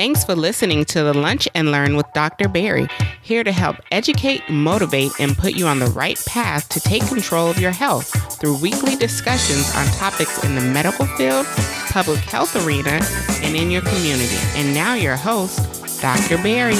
Thanks for listening to the Lunch and Learn with Dr. Barry, here to help educate, motivate, and put you on the right path to take control of your health through weekly discussions on topics in the medical field, public health arena, and in your community. And now your host, Dr. Barry.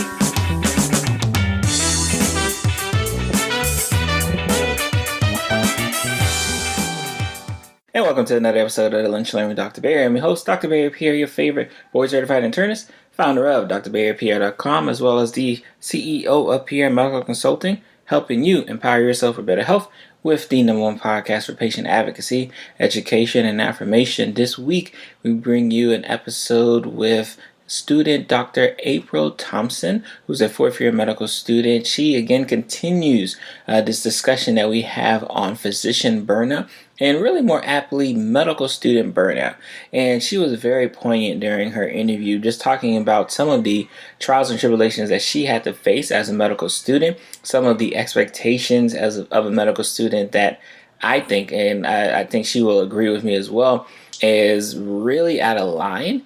And welcome to another episode of the Lunch and Learn with Dr. Barry. I'm your host, Dr. Barry Pierre, your favorite board-certified internist, founder of drbarrypierre.com, as well as the CEO of Pierre Medical Consulting, helping you empower yourself for better health with the #1 podcast for patient advocacy, education, and affirmation. This week, we bring you an episode with student Dr. Aprylle Thompson, who's a fourth-year medical student. She again continues this discussion that we have on physician burnout, and really more aptly, medical student burnout. And she was very poignant during her interview, just talking about some of the trials and tribulations that she had to face as a medical student, some of the expectations of a medical student that I think, and I think she will agree with me as well, is really out of line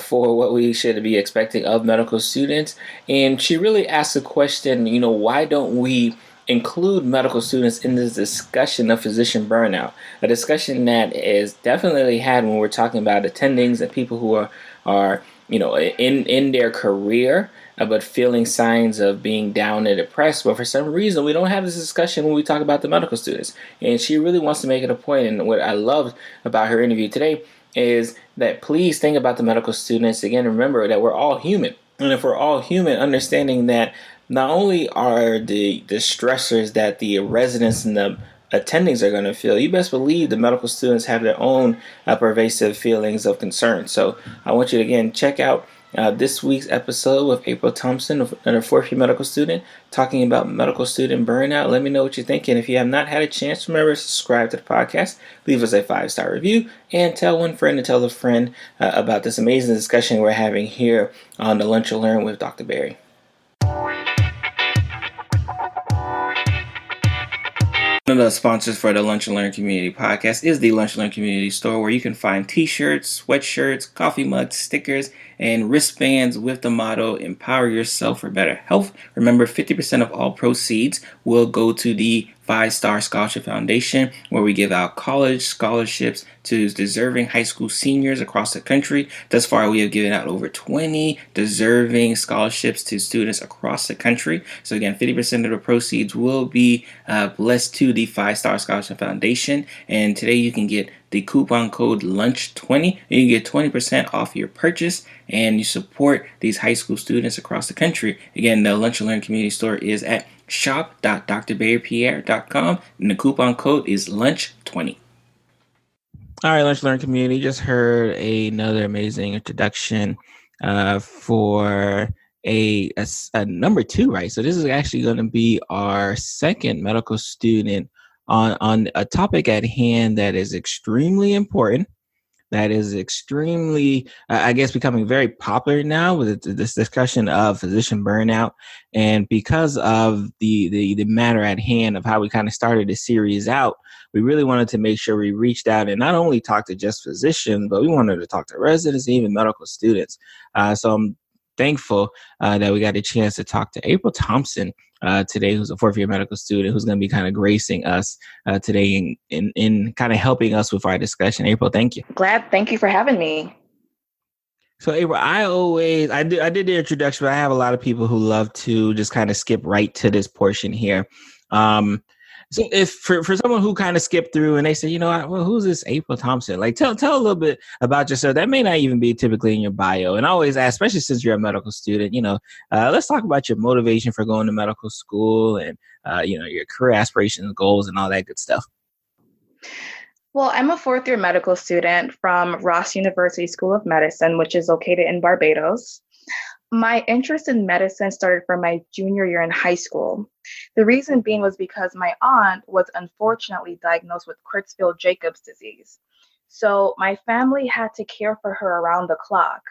for what we should be expecting of medical students. And she really asked the question, why don't we include medical students in this discussion of physician burnout? A discussion that is definitely had when we're talking about attendings and people who are in their career, but feeling signs of being down and depressed. But for some reason, we don't have this discussion when we talk about the medical students. And she really wants to make it a point. And what I loved about her interview today is that please think about the medical students. Again, remember that we're all human. And if we're all human, understanding that not only are the stressors that the residents and the attendings are going to feel, you best believe the medical students have their own pervasive feelings of concern. So I want you to, again, check out this week's episode with Aprylle Thompson, another fourth-year medical student, talking about medical student burnout. Let me know what you're thinking. If you have not had a chance, remember to subscribe to the podcast, leave us a 5-star review, and tell one friend to tell a friend about this amazing discussion we're having here on the Lunch and Learn with Dr. Barry. One of the sponsors for the Lunch and Learn Community Podcast is the Lunch and Learn Community Store, where you can find t-shirts, sweatshirts, coffee mugs, stickers, and wristbands with the motto, empower yourself for better health. Remember, 50% of all proceeds will go to the 5-Star Scholarship Foundation, where we give out college scholarships to deserving high school seniors across the country. Thus far, we have given out over 20 deserving scholarships to students across the country. So again, 50% of the proceeds will be blessed to the 5-Star Scholarship Foundation. And today you can get the coupon code LUNCH20, and you get 20% off your purchase, and you support these high school students across the country. Again, the Lunch and Learn Community Store is at shop.drbarrypierre.com, and the coupon code is LUNCH20. All right, Lunch and Learn Community, just heard another amazing introduction for a number 2, right? So this is actually going to be our second medical student on a topic at hand that is extremely important, that is extremely, becoming very popular now with this discussion of physician burnout. And because of the matter at hand of how we kind of started this series out, we really wanted to make sure we reached out and not only talk to just physicians, but we wanted to talk to residents and even medical students. So I'm thankful that we got a chance to talk to Aprylle Thompson today, who's a fourth-year medical student, who's going to be kind of gracing us today in kind of helping us with our discussion. Aprylle, thank you. Thank you for having me. So Aprylle, I did the introduction, but I have a lot of people who love to just kind of skip right to this portion here. So if for someone who kind of skipped through and they say, who's this Aprylle Thompson? Like, tell a little bit about yourself. That may not even be typically in your bio. And I always ask, especially since you're a medical student, let's talk about your motivation for going to medical school and, your career aspirations, goals, and all that good stuff. Well, I'm a fourth-year medical student from Ross University School of Medicine, which is located in Barbados. My interest in medicine started from my junior year in high school. The reason being was because my aunt was unfortunately diagnosed with Creutzfeldt-Jakob Disease. So my family had to care for her around the clock.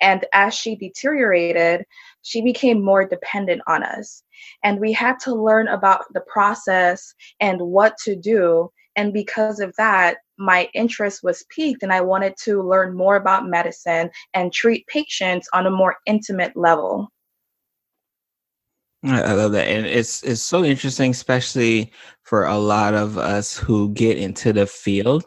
And as she deteriorated, she became more dependent on us. And we had to learn about the process and what to do And because of that, my interest was piqued and I wanted to learn more about medicine and treat patients on a more intimate level. I love that, and it's so interesting, especially for a lot of us who get into the field.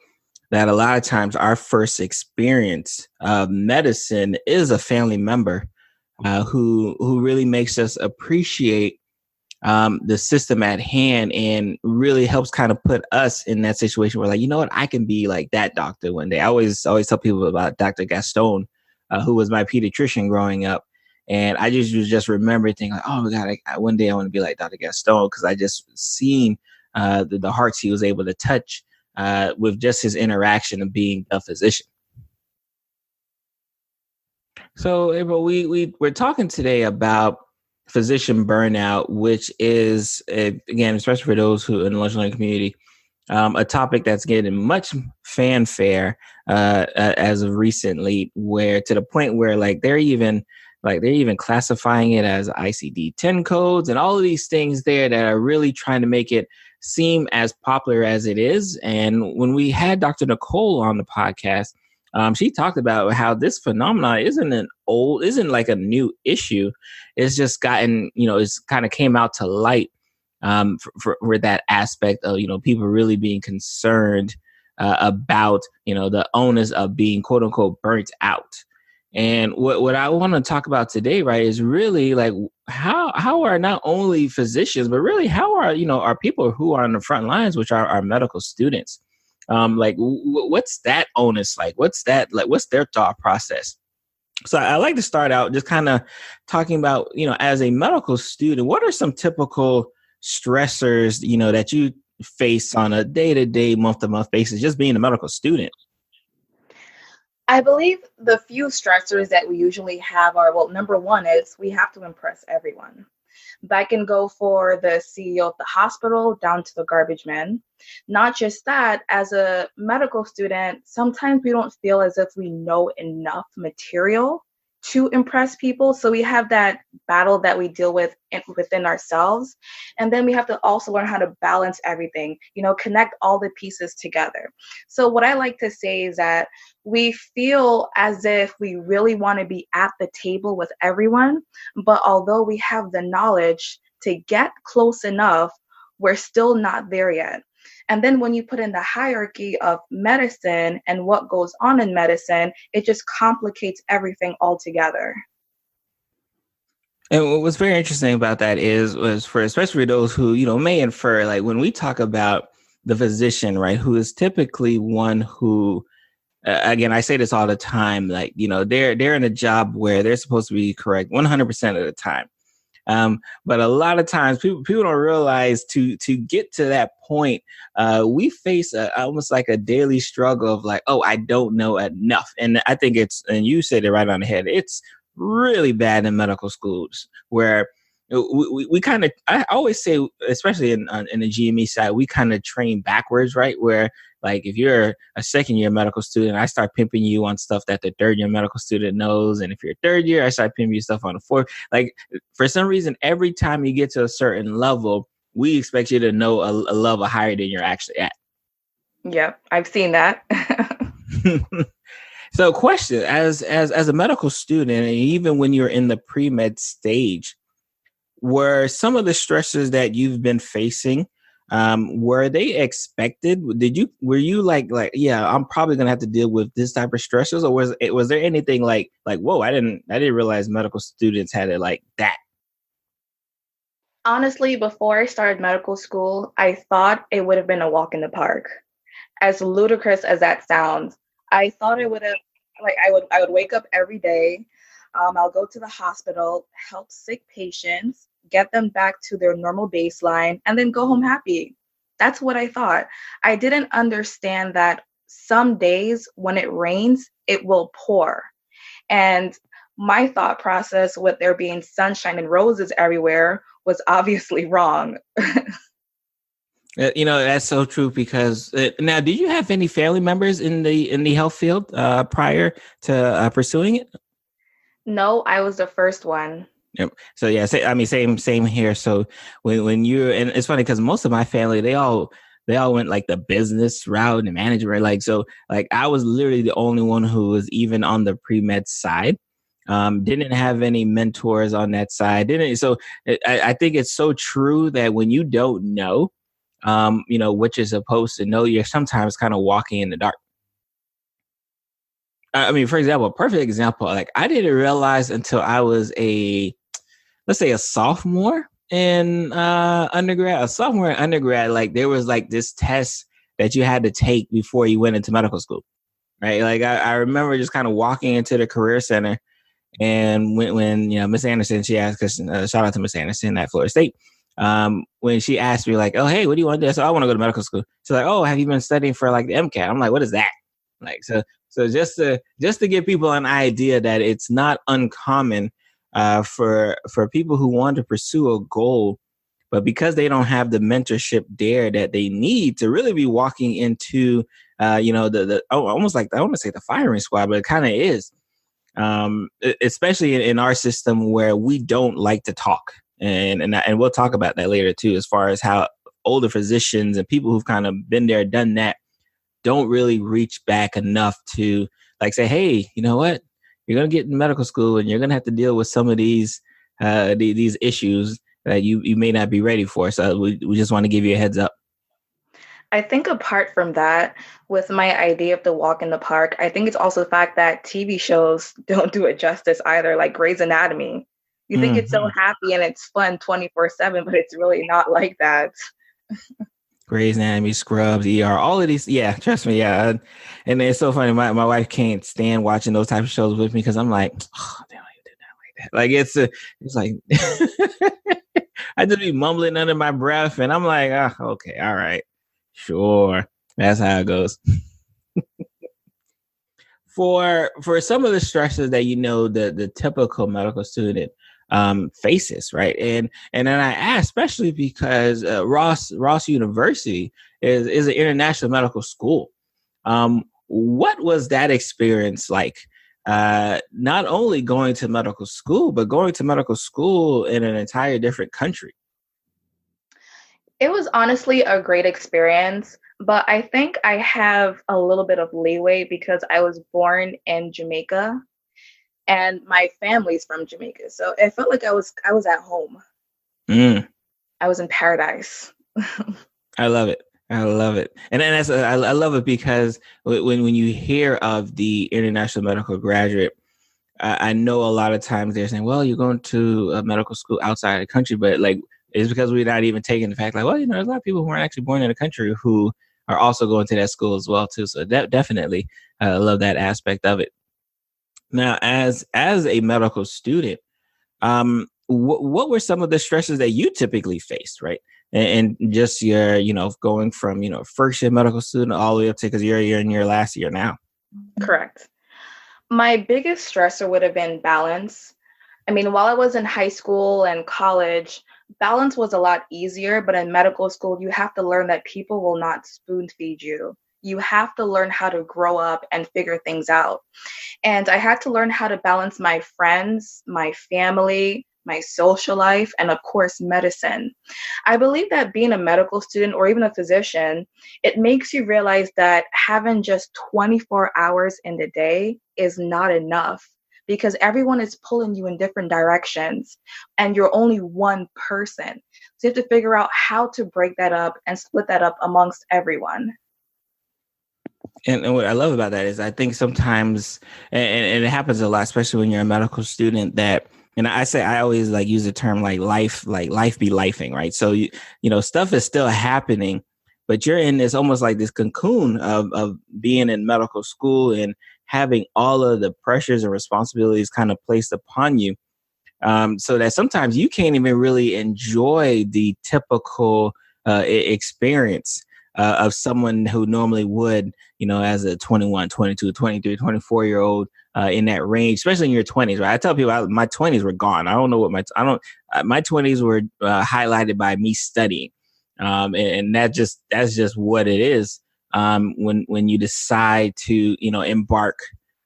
That a lot of times our first experience of medicine is a family member who really makes us appreciate the system at hand and really helps kind of put us in that situation where, like, you know what, I can be like that doctor one day. I always tell people about Dr. Gaston, who was my pediatrician growing up. And I just remember thinking, like, oh my God, one day I want to be like Dr. Gaston, because I just seen the hearts he was able to touch with just his interaction of being a physician. So, April, we're talking today about physician burnout, which is, again, especially for those who in the lunch learning community, a topic that's getting much fanfare as of recently, where to the point where they're even classifying it as ICD-10 codes and all of these things there that are really trying to make it seem as popular as it is. And when we had Dr. Nicole on the podcast, she talked about how this phenomenon isn't like a new issue. It's just gotten, it's kind of came out to light for that aspect of, people really being concerned about, the onus of being quote unquote burnt out. And what I want to talk about today, right, is really like how are not only physicians, but really how are, our people who are on the front lines, which are our medical students. What's that onus like? What's their thought process? So I like to start out just kind of talking about, as a medical student, what are some typical stressors, that you face on a day-to-day, month-to-month basis, just being a medical student? I believe the few stressors that we usually have are, well, number one is we have to impress everyone. That can go for the CEO of the hospital down to the garbage man. Not just that, as a medical student, sometimes we don't feel as if we know enough material to impress people. So we have that battle that we deal with within ourselves. And then we have to also learn how to balance everything, connect all the pieces together. So what I like to say is that we feel as if we really want to be at the table with everyone, but although we have the knowledge to get close enough, we're still not there yet. And then when you put in the hierarchy of medicine and what goes on in medicine, it just complicates everything altogether. And what was very interesting about that was for especially those who, may infer, like when we talk about the physician, right, who is typically one who, again, I say this all the time, like, they're in a job where they're supposed to be correct 100% of the time. But a lot of times people don't realize to get to that point, we face almost like a daily struggle of like, oh, I don't know enough. And I think and you said it right on the head, it's really bad in medical schools where we kind of, I always say, especially in the GME side, we kind of train backwards, right? Where like if you're a second year medical student, I start pimping you on stuff that the third year medical student knows. And if you're third year, I start pimping you stuff on the fourth. Like for some reason, every time you get to a certain level, we expect you to know a level higher than you're actually at. Yep, I've seen that. So question, as a medical student, and even when you're in the pre-med stage, were some of the stressors that you've been facing, were they expected? Were you like, yeah, I'm probably gonna have to deal with this type of stressors, or was there anything like, whoa, I didn't realize medical students had it like that? Honestly, before I started medical school, I thought it would have been a walk in the park. As ludicrous as that sounds, I thought it would have, I would wake up every day. I'll go to the hospital, help sick patients, get them back to their normal baseline, and then go home happy. That's what I thought. I didn't understand that some days when it rains, it will pour. And my thought process with there being sunshine and roses everywhere was obviously wrong. That's so true because now, did you have any family members in the health field prior to pursuing it? No, I was the first one. Yep. So yeah, same here. So when you're, and it's funny because most of my family, they all they all went like the business route and management. Like, so like I was literally the only one who was even on the pre-med side. Didn't have any mentors on that side. Didn't. So I think it's so true that when you don't know, what you're supposed to know, you're sometimes kind of walking in the dark. I mean, for example, a perfect example, like I didn't realize until I was let's say a sophomore in undergrad, like there was like this test that you had to take before you went into medical school, right? Like I remember just kind of walking into the career center, and when Miss Anderson, she asked, because shout out to Miss Anderson at Florida State, when she asked me like, oh, hey, what do you want to do? So I want to go to medical school. She's like, oh, have you been studying for like the MCAT? I'm like, what is that? Like, so just to give people an idea that it's not uncommon for people who want to pursue a goal, but because they don't have the mentorship there that they need to really be walking into, almost like, I want to say the firing squad, but it kind of is, especially in our system where we don't like to talk. And we'll talk about that later too, as far as how older physicians and people who've kind of been there, done that, don't really reach back enough to like say, hey, you know what? You're going to get in medical school and you're going to have to deal with some of these issues that you may not be ready for. So we just want to give you a heads up. I think apart from that, with my idea of the walk in the park, I think it's also the fact that TV shows don't do it justice either, like Grey's Anatomy. You think it's so happy and it's fun 24/7, but it's really not like that. Grey's Anatomy, Scrubs, ER, all of these. Yeah, trust me. Yeah. And it's so funny. My wife can't stand watching those type of shows with me because I'm like, oh, they don't even do that like that. Like it's like, I just be mumbling under my breath and I'm like, oh, okay, all right, sure. That's how it goes. For some of the stresses that, the typical medical student faces, right? And then I ask, especially because Ross University is an international medical school. What was that experience like? Not only going to medical school, but going to medical school in an entire different country. It was honestly a great experience, but I think I have a little bit of leeway because I was born in Jamaica and my family's from Jamaica. So it felt like I was at home. I was in paradise. I love it. And then I love it because when you hear of the international medical graduate, I know a lot of times they're saying, well, you're going to a medical school outside the country, but like, it's because we're not even taking the fact like, well, there's a lot of people who aren't actually born in the country who are also going to that school as well too. So definitely love that aspect of it. Now, as a medical student, what were some of the stresses that you typically faced, right? And just your, going from, first year medical student all the way up to, because you're in your last year now. Correct. My biggest stressor would have been balance. I mean, while I was in high school and college, balance was a lot easier, but in medical school, you have to learn that people will not spoon feed you. You have to learn how to grow up and figure things out. And I had to learn how to balance my friends, my family, my social life, and of course, medicine. I believe that being a medical student or even a physician, it makes you realize that having just 24 hours in the day is not enough because everyone is pulling you in different directions and you're only one person. So you have to figure out how to break that up and split that up amongst everyone. And what I love about that is I think sometimes, and it happens a lot, especially when you're a medical student, that, and I always like use the term like life be lifing, right? So, stuff is still happening, but you're in this almost like this cocoon of being in medical school and having all of the pressures and responsibilities kind of placed upon you. So that sometimes you can't even really enjoy the typical experience of someone who normally would, as a 21, 22, 23, 24-year-old in that range, especially in your 20s, right? I tell people my 20s were gone. I don't know what my 20s were highlighted by me studying. And that's just what it is when you decide to, embark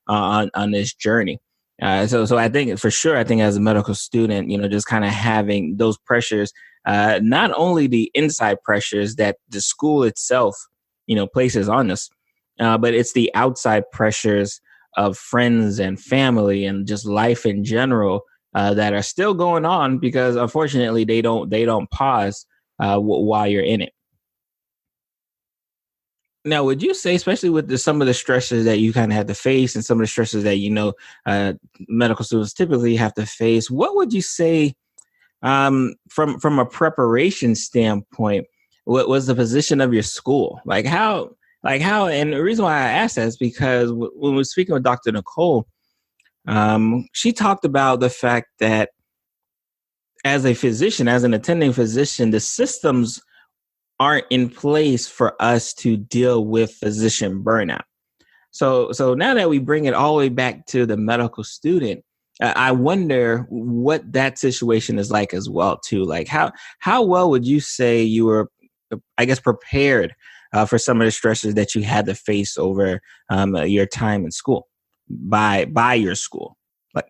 on this journey. So I think for sure, I think as a medical student, just kind of having those pressures, not only the inside pressures that the school itself, places on us, but it's the outside pressures of friends and family and just life in general that are still going on because unfortunately they don't pause while you're in it. Now, would you say, especially with some of the stresses that you kind of had to face and some of the stresses that uh, medical students typically have to face, what would you say from a preparation standpoint? What was the position of your school? Like how? And the reason why I asked that is because when we were speaking with Dr. Nicole, she talked about the fact that as a physician, as an attending physician, the systems aren't in place for us to deal with physician burnout. So now that we bring it all the way back to the medical student, I wonder what that situation is like as well too. Like how well would you say you were, I guess, prepared for some of the stresses that you had to face over your time in school by your school? Like,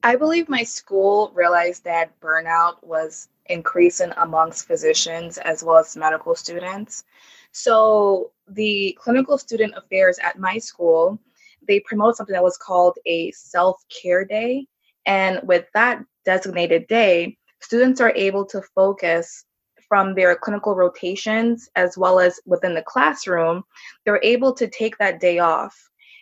I believe my school realized that burnout was increasing amongst physicians as well as medical students. So the clinical student affairs at my school, they promote something that was called a self-care day. And with that designated day, students are able to focus from their clinical rotations as well as within the classroom. They're able to take that day off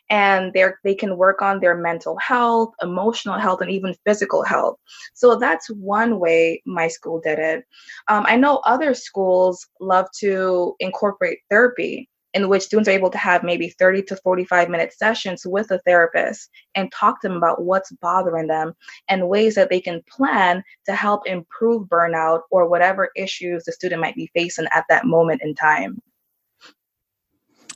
and they can work on their mental health, emotional health, and even physical health. So that's one way my school did it. I know other schools love to incorporate therapy in which students are able to have maybe 30 to 45-minute sessions with a therapist and talk to them about what's bothering them and ways that they can plan to help improve burnout or whatever issues the student might be facing at that moment in time.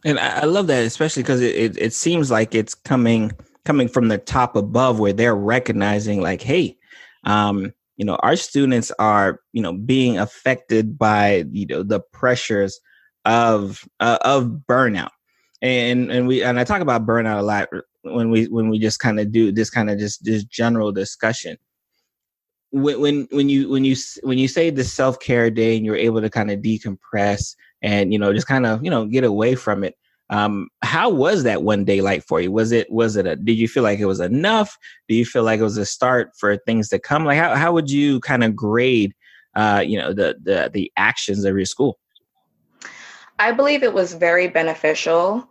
and I love that, especially because it seems like it's coming from the top above, where they're recognizing, like, hey, our students are, being affected by, the pressures of burnout, and I talk about burnout a lot when we just kind of do this kind of just this general discussion. When you say the self-care day and you're able to kind of decompress and just kind of get away from it, how was that one day like for you? Did you feel like it was enough? Do you feel like it was a start for things to come? Like how would you kind of grade the actions of your school? I believe it was very beneficial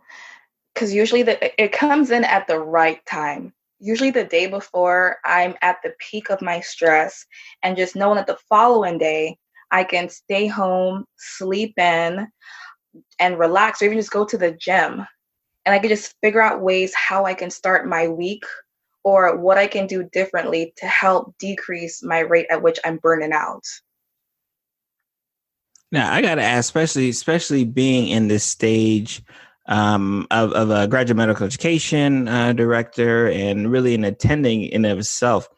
because usually it comes in at the right time. Usually the day before, I'm at the peak of my stress, and just knowing that the following day I can stay home, sleep in, and relax, or even just go to the gym. And I can just figure out ways how I can start my week or what I can do differently to help decrease my rate at which I'm burning out. Now I gotta ask, especially being in this stage of a graduate medical education director and really an attending in of itself.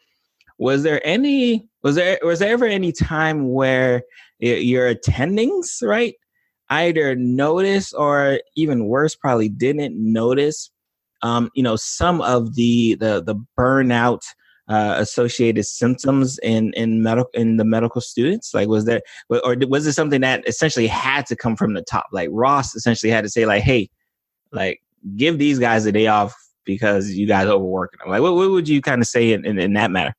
Was there ever any time where your attendings, right, either notice or even worse, probably didn't notice, some of the burnout associated symptoms in the medical students? Like, was it something that essentially had to come from the top? Like Ross essentially had to say, like, hey, like, give these guys a day off because you guys overworking them. Like, what would you kind of say in that matter?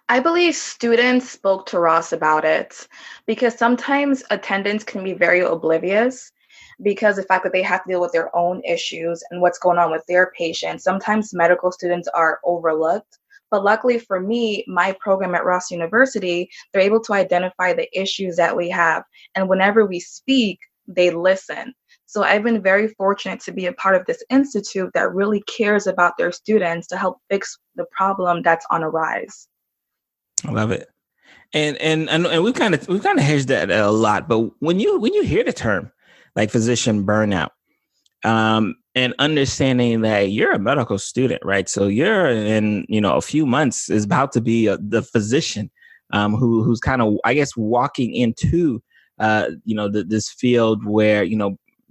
I believe students spoke to Ross about it because sometimes attendants can be very oblivious because the fact that they have to deal with their own issues and what's going on with their patients. Sometimes medical students are overlooked. But luckily for me, my program at Ross University, they're able to identify the issues that we have. And whenever we speak, they listen. So I've been very fortunate to be a part of this institute that really cares about their students to help fix the problem that's on a rise. I love it. And we've kind of hedged that a lot. But when you hear the term like physician burnout, and understanding that you're a medical student, right? So you're in, a few months is about to be the physician, who's kind of, I guess, walking into, this field where,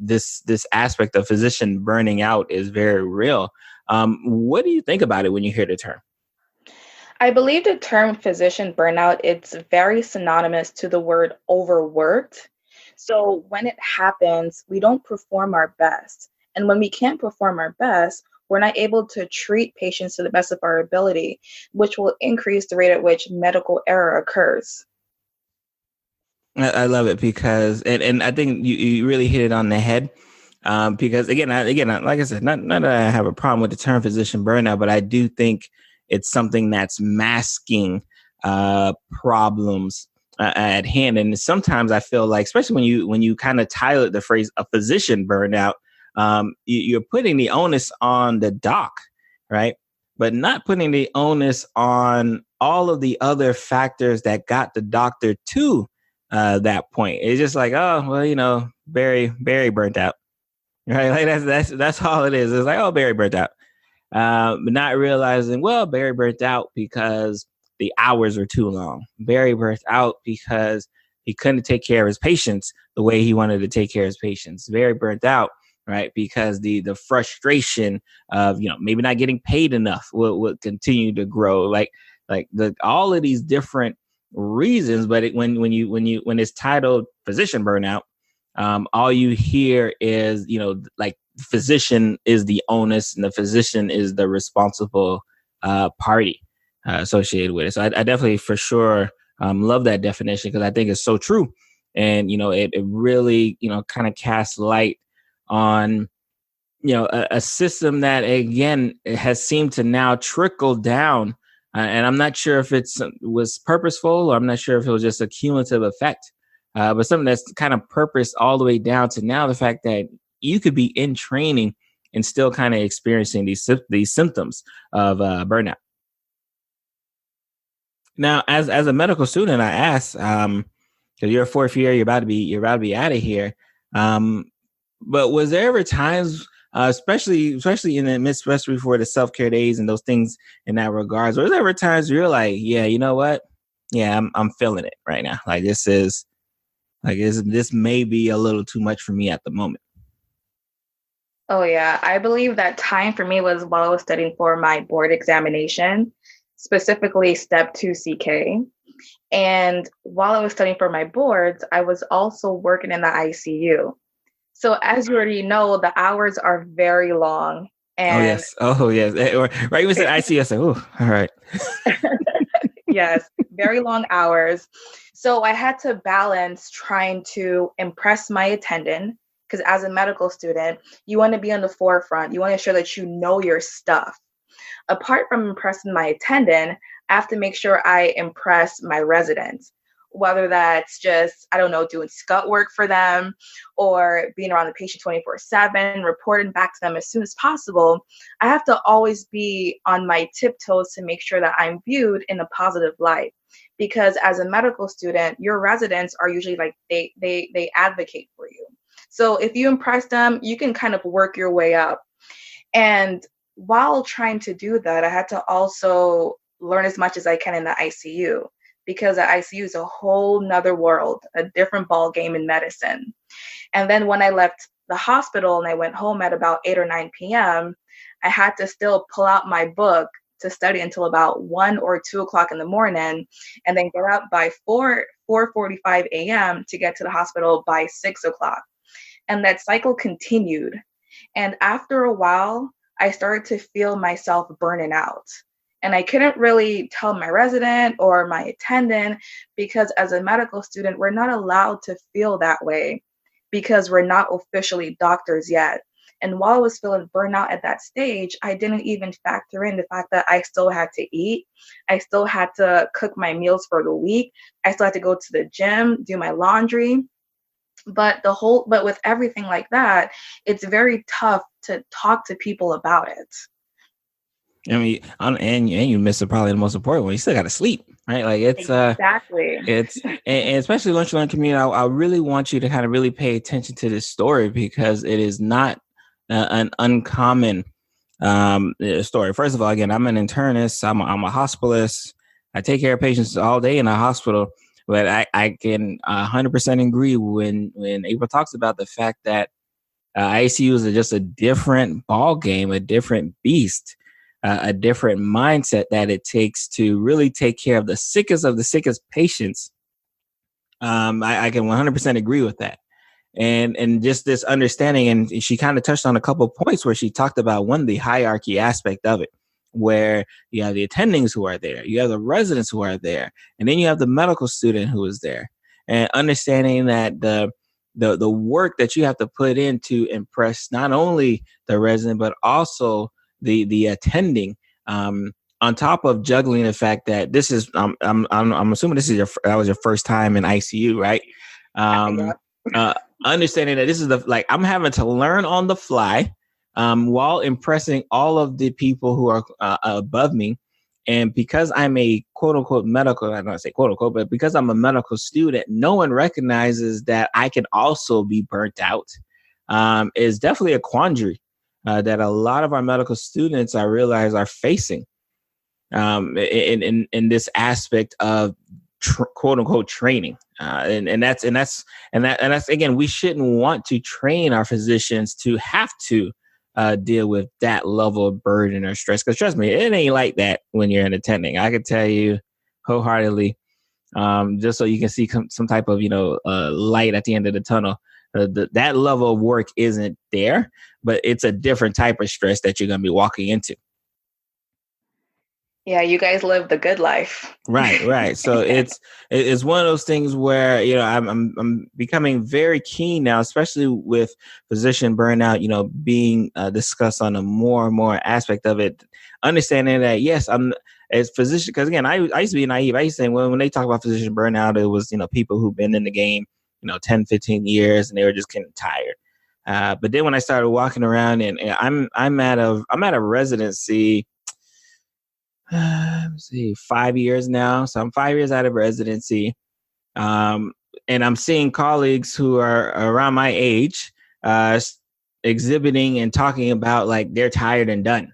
this aspect of physician burning out is very real. What do you think about it when you hear the term? I believe the term physician burnout, it's very synonymous to the word overworked. So when it happens, we don't perform our best. And when we can't perform our best, we're not able to treat patients to the best of our ability, which will increase the rate at which medical error occurs. I love it because, and I think you really hit it on the head. Because like I said, not that I have a problem with the term physician burnout, but I do think it's something that's masking problems at hand. And sometimes I feel like, especially when you kind of title the phrase a physician burnout, you're putting the onus on the doc, right? But not putting the onus on all of the other factors that got the doctor to that point. It's just like, oh, well, Barry burnt out, right? Like that's all it is. It's like, oh, Barry burnt out, but not realizing, well, Barry burnt out because the hours are too long. Barry burnt out because he couldn't take care of his patients the way he wanted to take care of his patients. Barry burnt out, right? Because the frustration of maybe not getting paid enough will continue to grow. Like all of these different reasons, but when it's titled physician burnout, all you hear is like physician is the onus and the physician is the responsible party associated with it. So I definitely for sure love that definition because I think it's so true, and it really kind of casts light on a system that again has seemed to now trickle down. And I'm not sure if was purposeful or I'm not sure if it was just a cumulative effect, but something that's kind of purposed all the way down to now the fact that you could be in training and still kind of experiencing these symptoms of burnout. Now, as a medical student, I asked, because you're a fourth year, you're about to be out of here. But was there ever times, especially in the midst, especially for the self-care days and those things in that regards, was there ever times where you're like, yeah, you know what? Yeah, I'm feeling it right now. Like this may be a little too much for me at the moment. Oh, yeah. I believe that time for me was while I was studying for my board examination, specifically Step 2 CK. And while I was studying for my boards, I was also working in the ICU. So as you already know, the hours are very long. And Oh, yes. Right. You said ICU. I said, oh, all right. yes, very long hours. So I had to balance trying to impress my attendant, because as a medical student, you want to be on the forefront. You want to ensure that you know your stuff. Apart from impressing my attendant, I have to make sure I impress my residents, whether that's just, I don't know, doing scut work for them or being around the patient 24/7, reporting back to them as soon as possible. I have to always be on my tiptoes to make sure that I'm viewed in a positive light. Because as a medical student, your residents are usually like, they advocate for you. So if you impress them, you can kind of work your way up. And while trying to do that, I had to also learn as much as I can in the ICU, because the ICU is a whole nother world, a different ball game in medicine. And then when I left the hospital and I went home at about 8 or 9 p.m., I had to still pull out my book to study until about 1 or 2 o'clock in the morning, and then get up by 4:45 a.m. to get to the hospital by 6 o'clock. And that cycle continued. And after a while, I started to feel myself burning out. And I couldn't really tell my resident or my attendant, because as a medical student, we're not allowed to feel that way because we're not officially doctors yet. And while I was feeling burnout at that stage, I didn't even factor in the fact that I still had to eat. I still had to cook my meals for the week. I still had to go to the gym, do my laundry. But with everything like that, it's very tough to talk to people about it. I mean, and you missed probably the most important one. You still got to sleep, right? Like Exactly. And especially lunch learning community. I really want you to kind of really pay attention to this story because it is not an uncommon story. First of all, again, I'm an internist. I'm a hospitalist. I take care of patients all day in a hospital. But I can 100% agree when April talks about the fact that ICU is just a different ball game, a different beast, a different mindset that it takes to really take care of the sickest patients. I can 100% agree with that. And just this understanding, and she kind of touched on a couple of points where she talked about the hierarchy aspect of it, where you have the attendings who are there, you have the residents who are there, and then you have the medical student who is there, and understanding that the work that you have to put in to impress not only the resident but also the attending, on top of juggling the fact that this is I'm assuming this is that was your first time in ICU, right? Understanding that this is I'm having to learn on the fly, while impressing all of the people who are above me. And because I'm a quote unquote medical, I don't say quote unquote, but because I'm a medical student, no one recognizes that I can also be burnt out. Is definitely a quandary that a lot of our medical students, I realize, are facing in this aspect of quote unquote training. And that's again, we shouldn't want to train our physicians to have to deal with that level of burden or stress. Because trust me, it ain't like that when you're an attending. I can tell you wholeheartedly, just so you can see some type of light at the end of the tunnel. That level of work isn't there, but it's a different type of stress that you're going to be walking into. Yeah, you guys live the good life. Right. So it's one of those things where I'm becoming very keen now, especially with physician burnout, being discussed on a more and more aspect of it. Understanding that yes, I'm as physician, because again, I used to be naive. I used to say when they talk about physician burnout, it was people who've been in the game 10, 15 years and they were just getting tired. But then when I started walking around and I'm at a residency. Let's see, 5 years now. So I'm 5 years out of residency. And I'm seeing colleagues who are around my age exhibiting and talking about like they're tired and done.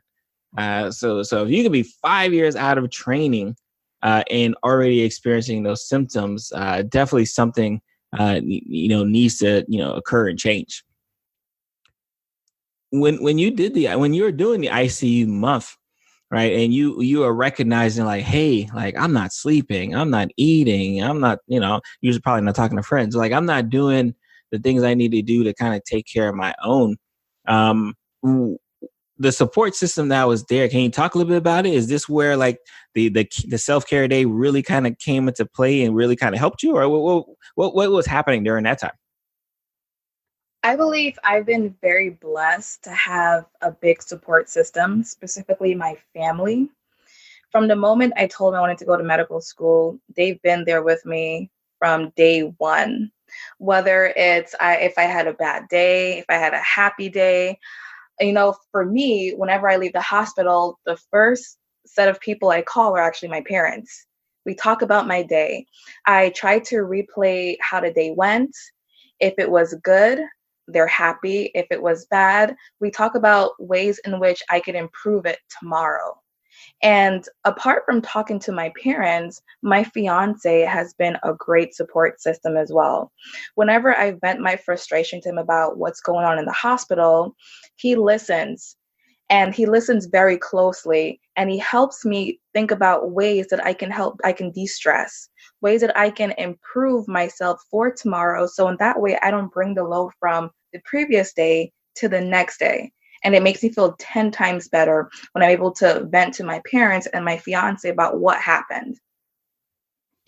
So if you could be 5 years out of training and already experiencing those symptoms, definitely something needs to occur and change. When you were doing the ICU month, right, and you are recognizing like, hey, like I'm not sleeping, I'm not eating, I'm not, usually probably not talking to friends, like I'm not doing the things I need to do to kind of take care of my own. The support system that was there, can you talk a little bit about it? Is this where like the self-care day really kind of came into play and really kind of helped you, or what was happening during that time? I believe I've been very blessed to have a big support system, specifically my family. From the moment I told them I wanted to go to medical school, they've been there with me from day one. Whether it's if I had a bad day, if I had a happy day, for me, whenever I leave the hospital, the first set of people I call are actually my parents. We talk about my day. I try to replay how the day went. If it was good, they're happy. If it was bad, we talk about ways in which I could improve it tomorrow. And apart from talking to my parents, my fiance has been a great support system as well. Whenever I vent my frustration to him about what's going on in the hospital, he listens. And he listens very closely, and he helps me think about ways that I can de-stress, ways that I can improve myself for tomorrow. So in that way, I don't bring the load from the previous day to the next day. And it makes me feel 10 times better when I'm able to vent to my parents and my fiance about what happened.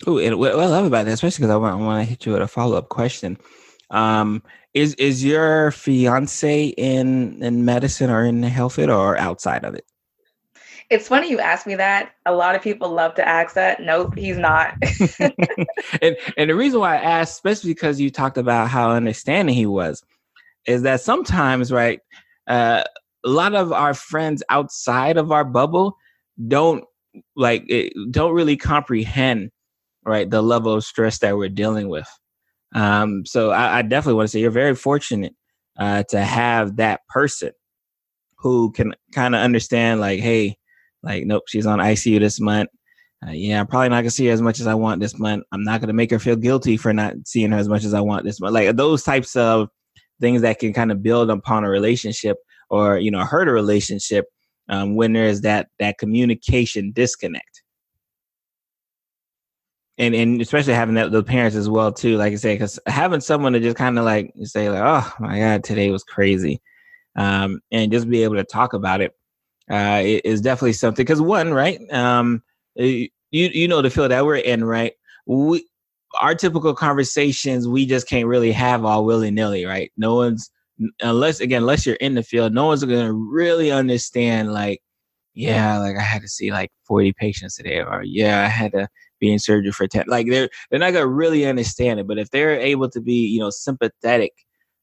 Oh, and what I love about that, especially because I want to hit you with a follow-up question. Is your fiance in medicine or in the health field or outside of it? It's funny you ask me that. A lot of people love to ask that. Nope, he's not. and the reason why I asked, especially because you talked about how understanding he was, is that sometimes, right, a lot of our friends outside of our bubble don't really comprehend, right, the level of stress that we're dealing with. So I definitely want to say you're very fortunate to have that person who can kind of understand like, hey, like, nope, she's on ICU this month. I'm probably not gonna see her as much as I want this month. I'm not gonna make her feel guilty for not seeing her as much as I want this month. Like those types of things that can kind of build upon a relationship or, hurt a relationship when there's that communication disconnect. And especially having the parents as well too, like I say, because having someone to just kind of like say like, oh my God, today was crazy, and just be able to talk about it is definitely something. Because one, right, the field that we're in, right, our typical conversations we just can't really have all willy nilly, right? No one's unless you're in the field, no one's going to really understand like, yeah, like I had to see like 40 patients today, or yeah, I had to be in surgery for 10. Like they're not gonna really understand it. But if they're able to be, sympathetic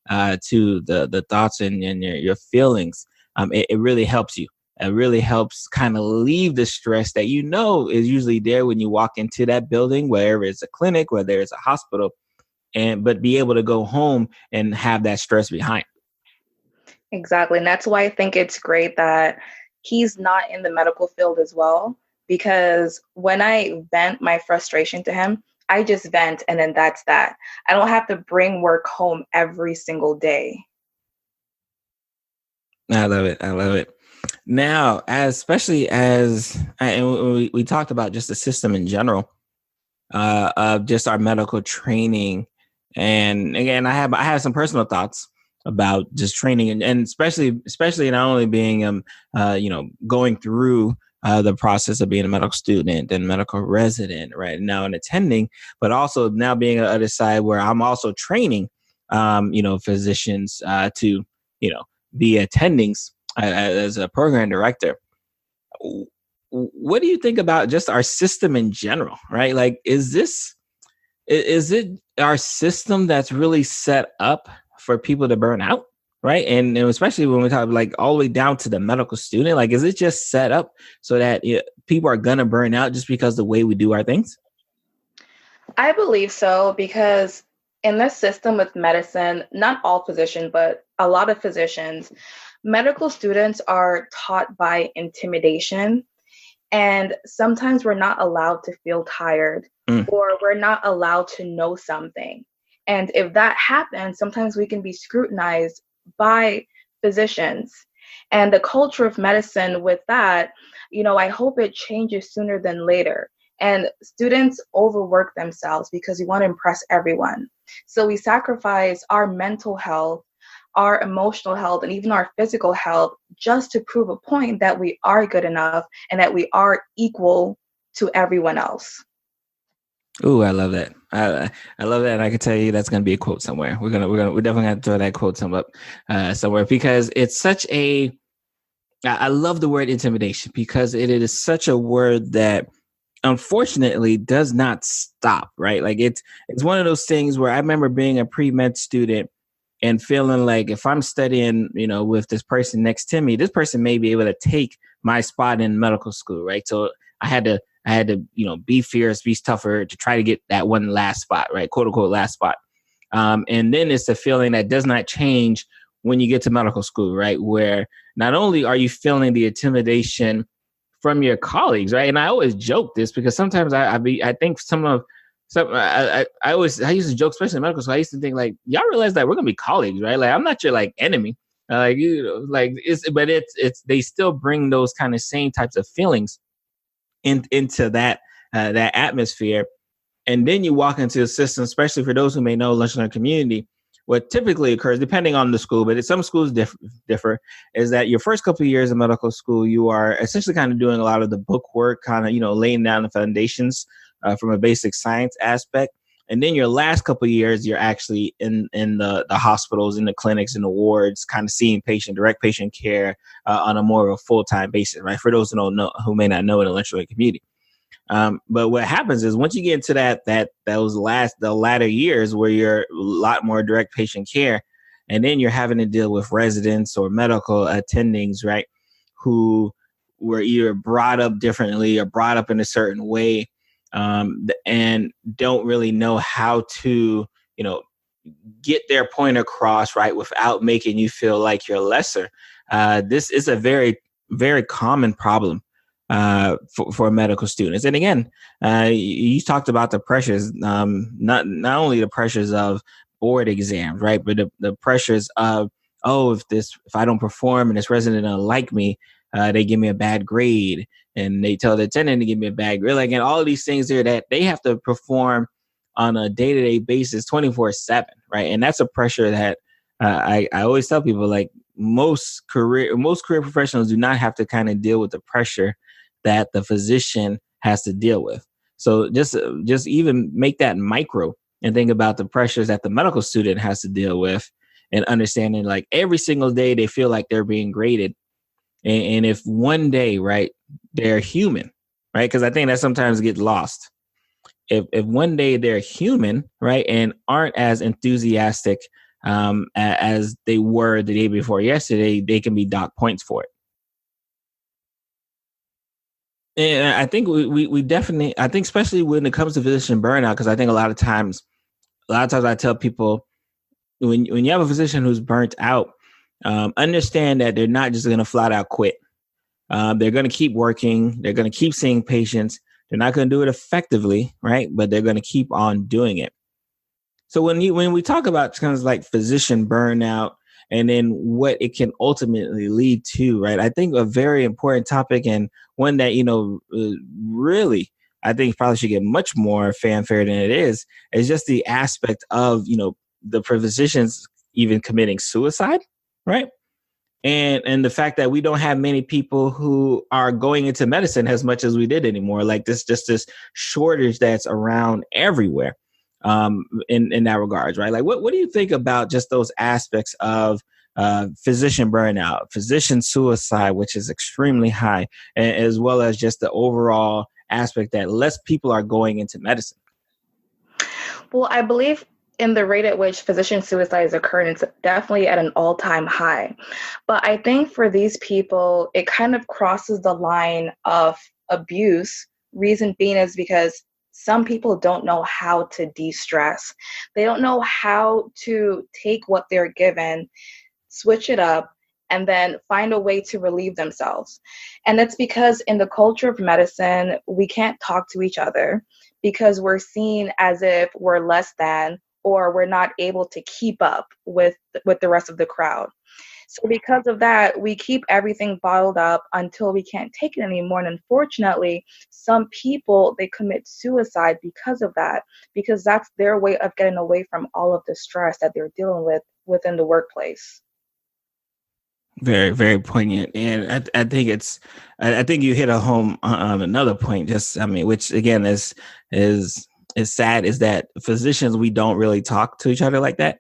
to the thoughts and your feelings, it really helps you. It really helps kind of leave the stress that is usually there when you walk into that building, whether it's a clinic, whether it's a hospital, but be able to go home and have that stress behind. Exactly. And that's why I think it's great that he's not in the medical field as well, because when I vent my frustration to him, I just vent and then that's that. I don't have to bring work home every single day. I love it. I love it. Now, especially as and we talked about just the system in general, of just our medical training, and again, I have some personal thoughts about just training, and especially not only being going through the process of being a medical student and medical resident right now and attending, but also now being on the other side where I'm also training physicians to be attendings as a program director. What do you think about just our system in general, right? Like, is it our system that's really set up for people to burn out, right? And especially when we talk like all the way down to the medical student, like, is it just set up so that people are going to burn out just because of the way we do our things? I believe so, because in this system with medicine, not all physicians, but a lot of physicians, medical students are taught by intimidation. And sometimes we're not allowed to feel tired or we're not allowed to know something. And if that happens, sometimes we can be scrutinized by physicians. And the culture of medicine with that, I hope it changes sooner than later. And students overwork themselves because we want to impress everyone. So we sacrifice our mental health, our emotional health, and even our physical health just to prove a point that we are good enough and that we are equal to everyone else. Ooh, I love that. I love that. And I can tell you that's going to be a quote somewhere. We're definitely going to throw that quote somewhere, because it's such I love the word intimidation, because it is such a word that unfortunately does not stop, right? Like it's one of those things where I remember being a pre-med student and feeling like if I'm studying, with this person next to me, this person may be able to take my spot in medical school, right? So I had to, be fierce, be tougher to try to get that one last spot, right? Quote unquote last spot. And then it's the feeling that does not change when you get to medical school, right? Where not only are you feeling the intimidation from your colleagues, right? And I always joke this because sometimes I used to joke, especially in medical school. I used to think like, y'all realize that we're gonna be colleagues, right? Like I'm not your like enemy, but they still bring those kind of same types of feelings into that atmosphere. And then you walk into a system, especially for those who may know lunch learning community. What typically occurs, depending on the school, but some schools differ, is that your first couple of years of medical school, you are essentially kind of doing a lot of the book work, kind of, laying down the foundations from a basic science aspect. And then your last couple of years, you're actually in the hospitals, in the clinics, in the wards, kind of seeing direct patient care on a more of a full-time basis, right? For those who may not know in the lunch learning community. But what happens is once you get into the latter years where you're a lot more direct patient care, and then you're having to deal with residents or medical attendings, right, who were either brought up differently or brought up in a certain way, and don't really know how to, get their point across, right, without making you feel like you're lesser. This is a very, very common problem for medical students. And again, you talked about the pressures, not only the pressures of board exams, right? But the pressures of, oh, if I don't perform and this resident don't like me, they give me a bad grade, and they tell the attendant to give me a bad grade. Like, and all of these things there that they have to perform on a day-to-day basis, 24/7, right? And that's a pressure that I always tell people, like, most career professionals do not have to kind of deal with the pressure that the physician has to deal with. So just even make that micro and think about the pressures that the medical student has to deal with, and understanding, like, every single day they feel like they're being graded. And if one day, right, they're human, right? Because I think that sometimes gets lost. If one day they're human, right, and aren't as enthusiastic as they were the day before yesterday, they can be docked points for it. And I think we definitely, I think especially when it comes to physician burnout, because I think a lot of times I tell people, when you have a physician who's burnt out, understand that they're not just going to flat out quit. They're going to keep working. They're going to keep seeing patients. They're not going to do it effectively, right? But they're going to keep on doing it. So when we talk about kind of like physician burnout and then what it can ultimately lead to, right? I think a very important topic, and one that, really, I think probably should get much more fanfare than it is just the aspect of, the physicians even committing suicide, right? And the fact that we don't have many people who are going into medicine as much as we did anymore, like this shortage that's around everywhere, in that regards, right? Like, what do you think about just those aspects of physician burnout, physician suicide, which is extremely high, as well as just the overall aspect that less people are going into medicine? Well, I believe in the rate at which physician suicides occur, it's definitely at an all-time high. But I think for these people, it kind of crosses the line of abuse. Reason being is because some people don't know how to de-stress. They don't know how to take what they're given, switch it up, and then find a way to relieve themselves. And that's because in the culture of medicine, we can't talk to each other because we're seen as if we're less than, or we're not able to keep up with the rest of the crowd. So because of that, we keep everything bottled up until we can't take it anymore. And unfortunately, some people, they commit suicide because of that, because that's their way of getting away from all of the stress that they're dealing with within the workplace. Very, very poignant, and I think I think you hit a home on another point. Just, I mean, which again is sad, is that physicians, we don't really talk to each other like that,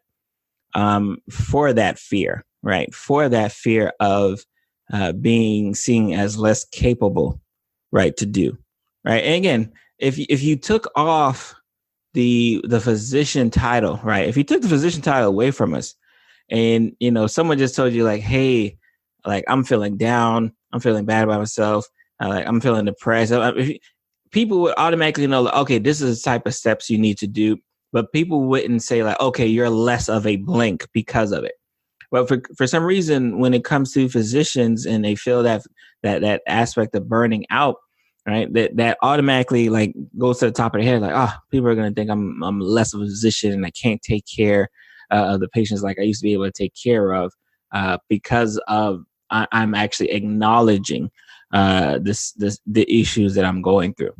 for that fear, right? For that fear of being seen as less capable, right, to do, right. And again, if you took off the physician title, right, if you took the physician title away from us, and someone just told you, like, hey, like, I'm feeling down, I'm feeling bad about myself, like, I'm feeling depressed, people would automatically know, like, okay, this is the type of steps you need to do. But people wouldn't say, like, okay, you're less of a blank because of it. But for some reason, when it comes to physicians and they feel that aspect of burning out, right, that automatically, like, goes to the top of their head, like, people are going to think I'm less of a physician and I can't take care of the patients like I used to be able to take care of, because of I'm actually acknowledging the issues that I'm going through.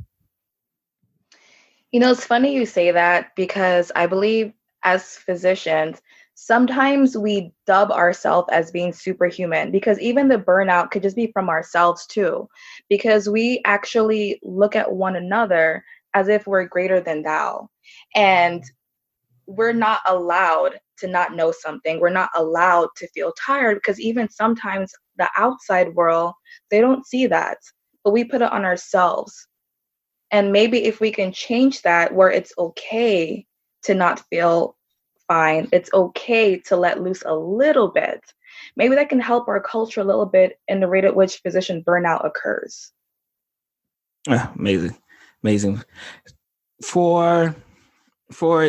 It's funny you say that, because I believe as physicians, sometimes we dub ourselves as being superhuman, because even the burnout could just be from ourselves too, because we actually look at one another as if we're greater than thou. And we're not allowed to not know something. We're not allowed to feel tired, because even sometimes the outside world, they don't see that, but we put it on ourselves. And maybe if we can change that, where it's okay to not feel fine, it's okay to let loose a little bit, maybe that can help our culture a little bit in the rate at which physician burnout occurs. Amazing. For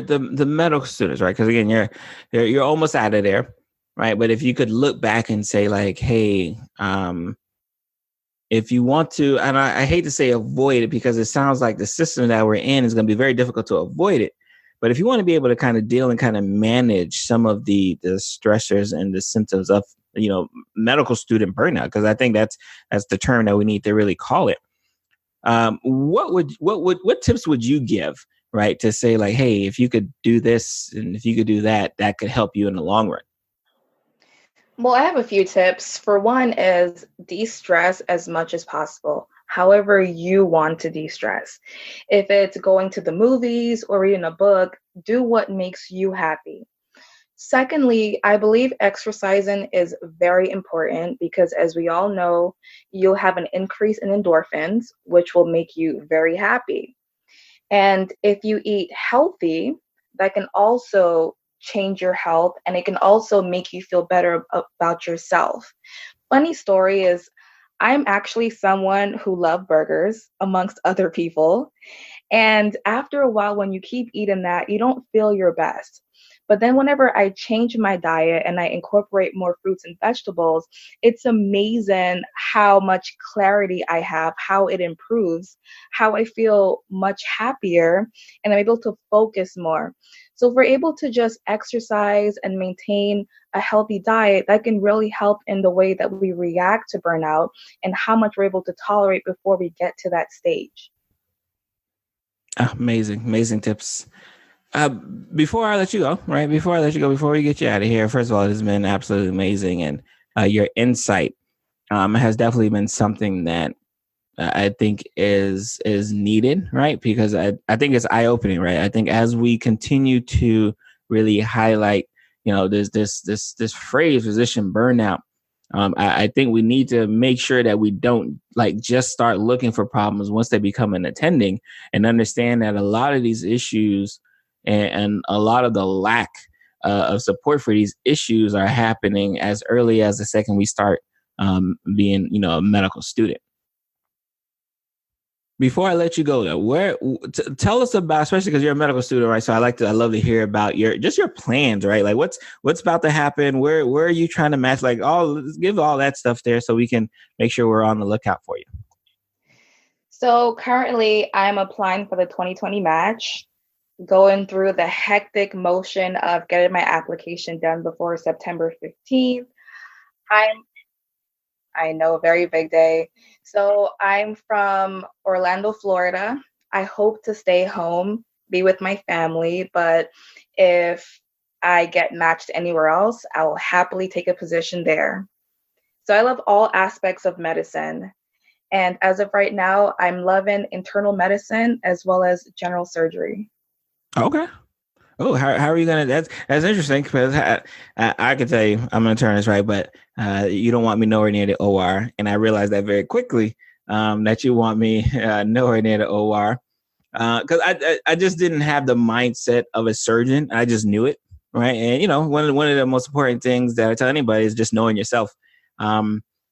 the medical students, right? Because again, you're almost out of there, right? But if you could look back and say, like, hey, if you want to, and I hate to say avoid it, because it sounds like the system that we're in is going to be very difficult to avoid it. But if you want to be able to kind of deal and kind of manage some of the stressors and the symptoms of, medical student burnout, because I think that's the term that we need to really call it. What tips would you give, right, to say like, hey, if you could do this and if you could do that, that could help you in the long run? Well, I have a few tips. For one is de-stress as much as possible, however you want to de-stress. If it's going to the movies or reading a book, do what makes you happy. Secondly, I believe exercising is very important because, as we all know, you'll have an increase in endorphins, which will make you very happy. And if you eat healthy, that can also change your health and it can also make you feel better about yourself. Funny story is, I'm actually someone who love burgers amongst other people. And after a while, when you keep eating that, you don't feel your best. But then whenever I change my diet and I incorporate more fruits and vegetables, it's amazing how much clarity I have, how it improves, how I feel much happier, and I'm able to focus more. So if we're able to just exercise and maintain a healthy diet, that can really help in the way that we react to burnout and how much we're able to tolerate before we get to that stage. Amazing tips. Uh, Before I let you go, right? Before we get you out of here, first of all, it has been absolutely amazing, and your insight has definitely been something that I think is needed, right? Because I think it's eye opening, right? I think as we continue to really highlight, this phrase, physician burnout. I think we need to make sure that we don't like just start looking for problems once they become an attending, and understand that a lot of these issues and a lot of the lack of support for these issues are happening as early as the second we start being, a medical student. Before I let you go, though, tell us about, especially because you're a medical student, right? So I love to hear about your plans, right? Like what's about to happen? Where are you trying to match? Like, let's give all that stuff there so we can make sure we're on the lookout for you. So currently, I'm applying for the 2020 match, going through the hectic motion of getting my application done before September 15th. I know, a very big day. So I'm from Orlando, Florida. I hope to stay home, be with my family, but if I get matched anywhere else, I'll happily take a position there. So I love all aspects of medicine. And as of right now, I'm loving internal medicine as well as general surgery. Okay. Oh, how are you gonna? That's interesting because I can tell you I'm an internist, right? But you don't want me nowhere near the OR, and I realized that very quickly that you want me nowhere near the OR because I just didn't have the mindset of a surgeon. I just knew it, right? And one of the most important things that I tell anybody is just knowing yourself.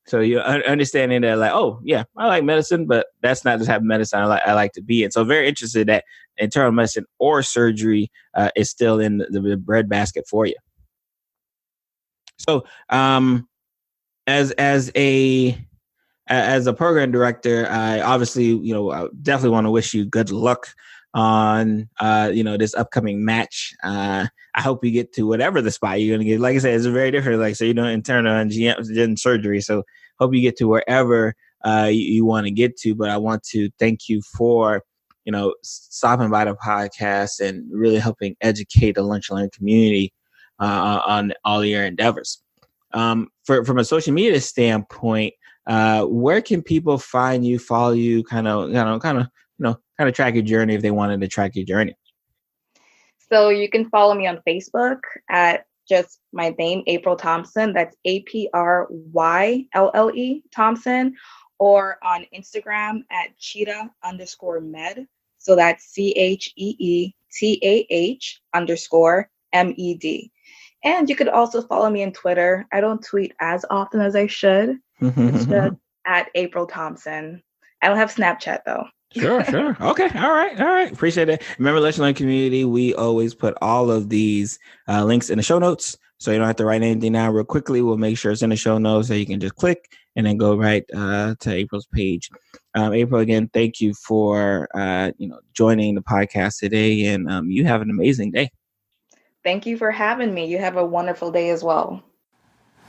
So you understanding that, like, oh yeah, I like medicine, but that's not the type of medicine I like to be in. So very interested that internal medicine or surgery is still in the breadbasket for you. So as a program director, I obviously I definitely want to wish you good luck on this upcoming match. I hope you get to whatever the spot you're gonna get. Like I said, it's very different. Like, so you're doing internal and GM surgery. So hope you get to wherever you want to get to. But I want to thank you for stopping by the podcast and really helping educate the Lunch and Learn community on all your endeavors. From a social media standpoint, where can people find you, follow you, kind of track your journey if they wanted to track your journey? So you can follow me on Facebook at just my name, Aprylle Thompson. That's APRYLLE Thompson, or on Instagram at cheetah_med. So that's CHEETAH_MED. And you could also follow me on Twitter. I don't tweet as often as I should. It's just at Aprylle Thompson. I don't have Snapchat though. Sure. Okay. All right. Appreciate it. Remember, Let's Learn community, we always put all of these links in the show notes. So you don't have to write anything down real quickly. We'll make sure it's in the show notes so you can just click and then go right to April's page. Aprylle, again, thank you for joining the podcast today, and you have an amazing day. Thank you for having me. You have a wonderful day as well.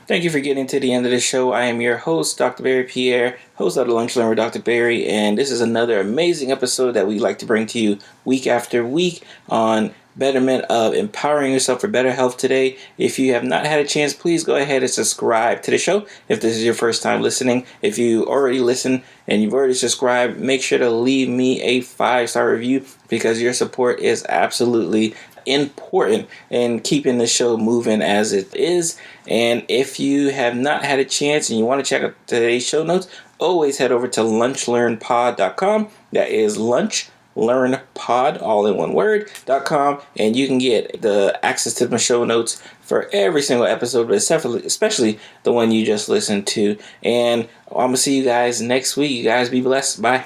Thank you for getting to the end of the show. I am your host, Dr. Barry Pierre, host of the Lunch Learn with Dr. Barry, and this is another amazing episode that we like to bring to you week after week on betterment of empowering yourself for better health today. If you have not had a chance, please go ahead and subscribe to the show if this is your first time listening. If you already listen and you've already subscribed, make sure to leave me a 5-star review because your support is absolutely important in keeping the show moving as it is. And if you have not had a chance and you want to check out today's show notes, always head over to lunchlearnpod.com. That is lunchlearnpod, all in one word, .com, and you can get the access to my show notes for every single episode, but especially the one you just listened to. And I'm going to see you guys next week. You guys be blessed. Bye.